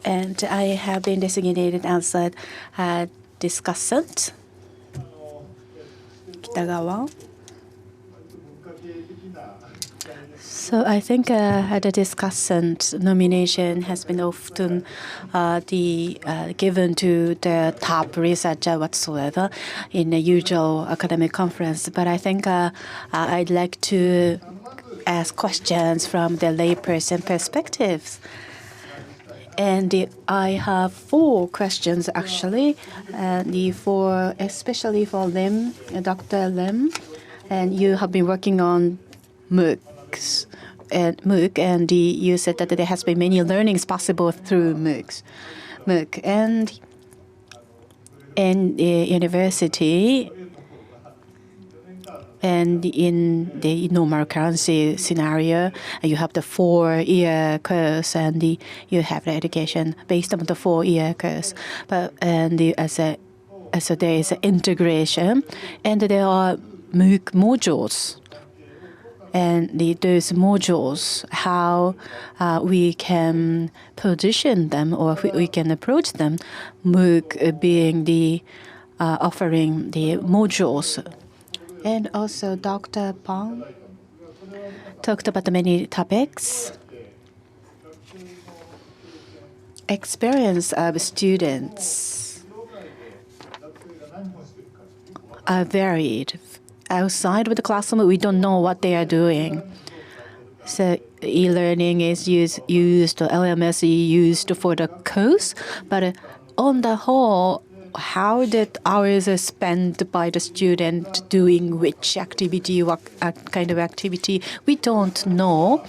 And I have been designated as a discussant. Kitagawa. So I think the discussant nomination has been often given to the top researcher whatsoever in the usual academic conference. But I think I'd like to ask questions from the layperson perspectives. And I have 4 questions actually, especially for Lim, Dr. Lim, and you have been working on MOOCs and you said that there has been many learnings possible through MOOC, and in the university. And in the normal currency scenario, you have the 4-year course, and you have the education based on the 4-year course. But so there is an integration, and there are MOOC modules. And those modules, how we can position them or we can approach them, MOOC being the offering the modules. And also, Dr. Pong talked about many topics. Experience of students are varied. Outside of the classroom, we don't know what they are doing. So e-learning is used, or LMS is used for the course, but on the whole, how did hours are spent by the student doing which activity, what kind of activity, we don't know.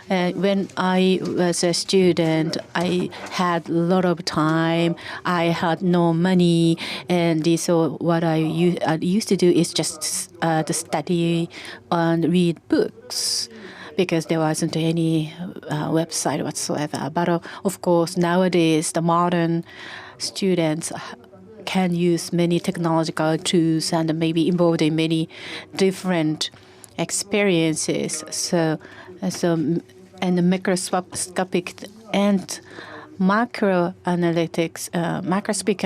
When I was a student, I had a lot of time. I had no money, and so what I used to do is just to study and read books, because there wasn't any website whatsoever. But of course, nowadays the modern students can use many technological tools and maybe involved in many different experiences. And the microscopic and macro analytics, macroscopic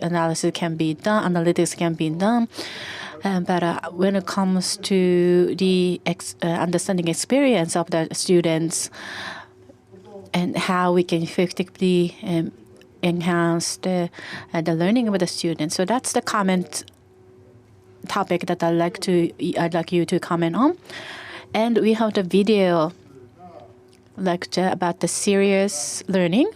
analysis can be done, analytics can be done. But when it comes to the understanding experience of the students and how we can effectively enhance the learning of the students. So that's the comment topic that I'd like you to comment on. And we have the video lecture about the serious learning.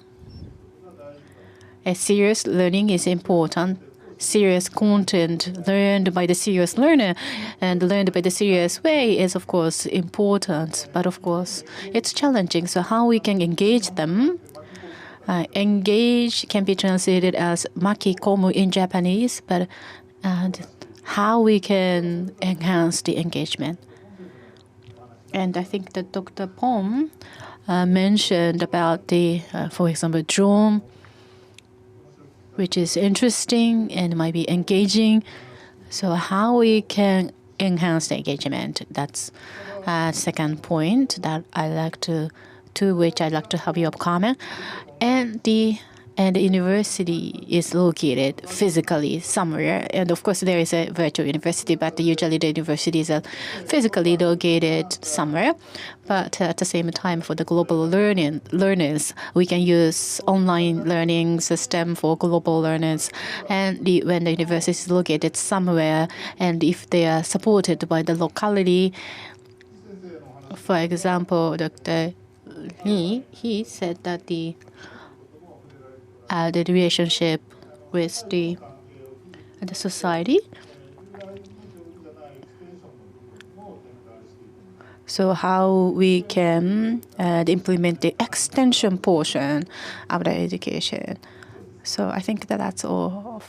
Serious learning is important. Serious content learned by the serious learner and learned by the serious way is, of course, important. But of course, it's challenging. So how we can engage them. Engage can be translated as makikomu in Japanese, but how we can enhance the engagement. And I think that Dr. Pom mentioned about for example, drone, which is interesting and might be engaging. So how we can enhance the engagement, that's second point that which I'd like to have your comment. And the university is located physically somewhere. And of course, there is a virtual university, but usually the universities are physically located somewhere. But at the same time, for the global learners, we can use online learning system for global learners. And when the university is located somewhere, and if they are supported by the locality, for example, Dr. Lee, he said that the relationship with the society. So how we can implement the extension portion of the education. So I think that's all